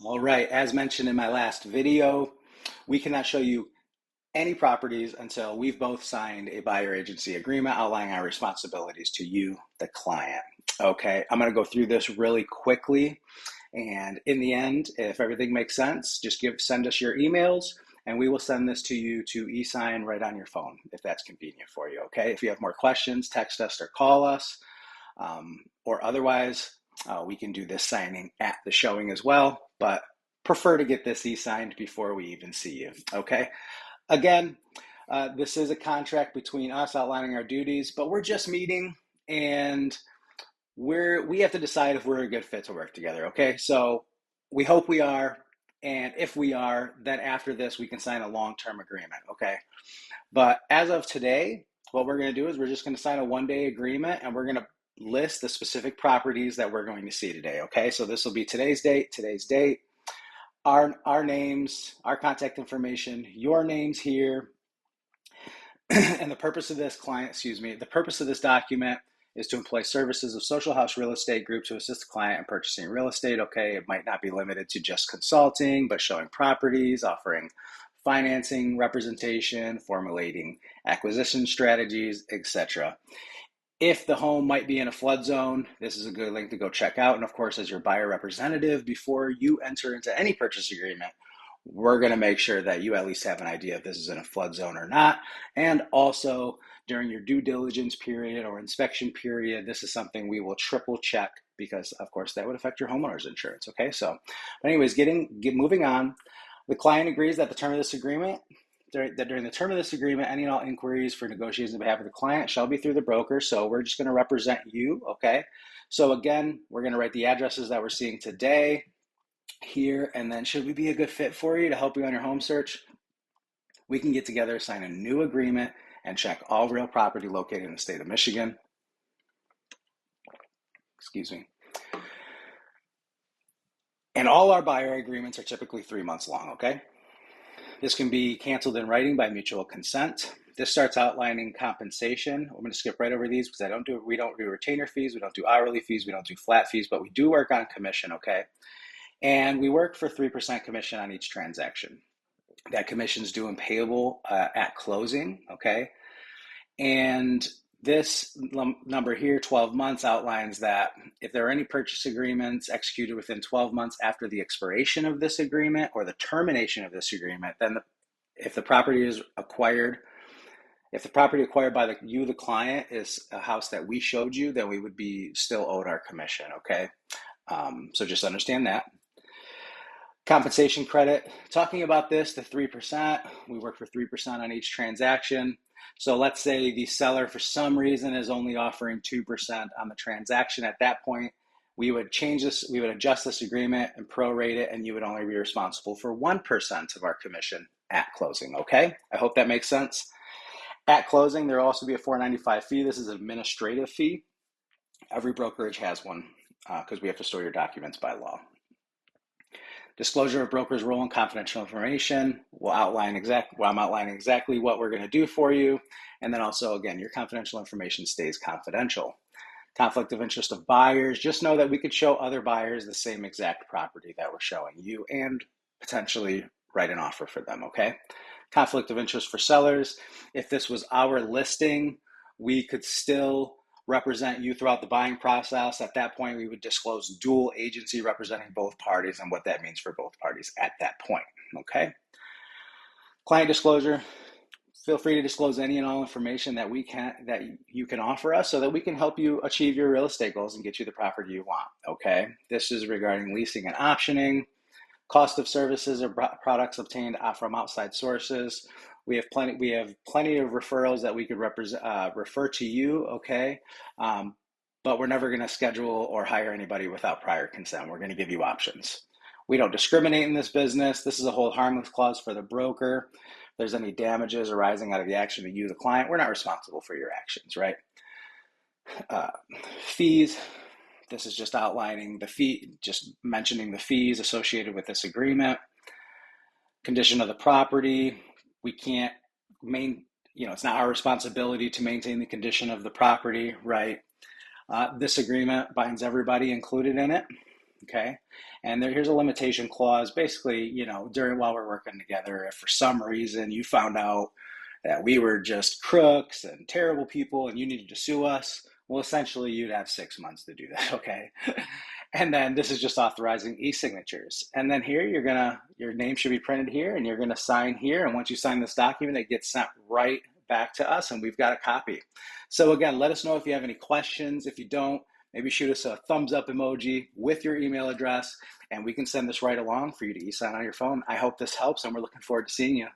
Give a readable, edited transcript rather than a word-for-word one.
All right, as mentioned in my last video, we cannot show you any properties until we've both signed a buyer agency agreement outlining our responsibilities to you, the client. Okay, I'm going to go through this really quickly. And in the end, if everything makes sense, just send us your emails and we will send this to you to e-sign right on your phone if that's convenient for you. Okay, if you have more questions, text us or call us, or otherwise, we can do this signing at the showing as well, but prefer to get this e-signed before we even see you. Okay, again, this is a contract between us outlining our duties, but we're just meeting and we have to decide if we're a good fit to work together. Okay, so we hope we are, and if we are, then after this we can sign a long-term agreement. Okay, but as of today, what we're going to do is we're just going to sign a one-day agreement, and we're going to list the specific properties that we're going to see today. Okay, so this will be today's date, our names, our contact information, your names here. And the purpose of the purpose of this document is to employ services of Social House Real Estate Group to assist the client in purchasing real estate. Okay, it might not be limited to just consulting, but showing properties, offering financing representation, formulating acquisition strategies, etc. If the home might be in a flood zone, this is a good link to go check out. And of course, as your buyer representative, before you enter into any purchase agreement, we're going to make sure that you at least have an idea if this is in a flood zone or not. And also during your due diligence period or inspection period, this is something we will triple check because of course that would affect your homeowner's insurance. Okay, so but anyways, moving on. The client agrees that during the term of this agreement, any and all inquiries for negotiations on behalf of the client shall be through the broker. So we're just going to represent you. Okay, so again, we're going to write the addresses that we're seeing today here, and then should we be a good fit for you to help you on your home search, we can get together, sign a new agreement, and check all real property located in the state of Michigan. Excuse me. And all our buyer agreements are typically 3 months long. Okay, this can be canceled in writing by mutual consent. This starts outlining compensation. I'm going to skip right over these because we don't do retainer fees, we don't do hourly fees, we don't do flat fees, but we do work on commission. Okay, and we work for 3% commission on each transaction. That commission is due and payable at closing. Okay, and this number here, 12 months, outlines that if there are any purchase agreements executed within 12 months after the expiration of this agreement or the termination of this agreement, then if the property acquired by the client, is a house that we showed you, then we would be still owed our commission. Okay, so just understand that. Compensation credit, talking about this, the 3%, we work for 3% on each transaction. So let's say the seller for some reason is only offering 2% on the transaction. At that point, we would adjust this agreement and prorate it, and you would only be responsible for 1% of our commission at closing. Okay, I hope that makes sense. At closing, there will also be a $4.95 fee. This is an administrative fee. Every brokerage has one because we have to store your documents by law. Disclosure of broker's role in confidential information. I'm outlining exactly what we're going to do for you. And then also, again, your confidential information stays confidential. Conflict of interest of buyers. Just know that we could show other buyers the same exact property that we're showing you and potentially write an offer for them. Okay. Conflict of interest for sellers. If this was our listing, we could still represent you throughout the buying process. At that point, we would disclose dual agency representing both parties and what that means for both parties at that point. Okay. Client disclosure. Feel free to disclose any and all information that you can offer us so that we can help you achieve your real estate goals and get you the property you want. Okay. This is regarding leasing and optioning. Cost of services or products obtained from outside sources. We have plenty of referrals that we could refer to you. Okay, but we're never going to schedule or hire anybody without prior consent. We're going to give you options. We don't discriminate in this business. This is a hold harmless clause for the broker. If there's any damages arising out of the action of you, the client, we're not responsible for your actions, right? Fees. This is just outlining the fee, just mentioning the fees associated with this agreement. Condition of the property. We can't it's not our responsibility to maintain the condition of the property, right? This agreement binds everybody included in it. Okay. And here's a limitation clause. Basically, while we're working together, if for some reason you found out that we were just crooks and terrible people and you needed to sue us, well, essentially you'd have 6 months to do that. Okay. And then this is just authorizing e-signatures. And then here your name should be printed here and you're gonna sign here. And once you sign this document, it gets sent right back to us and we've got a copy. So again, let us know if you have any questions. If you don't, maybe shoot us a thumbs up emoji with your email address and we can send this right along for you to e-sign on your phone. I hope this helps and we're looking forward to seeing you.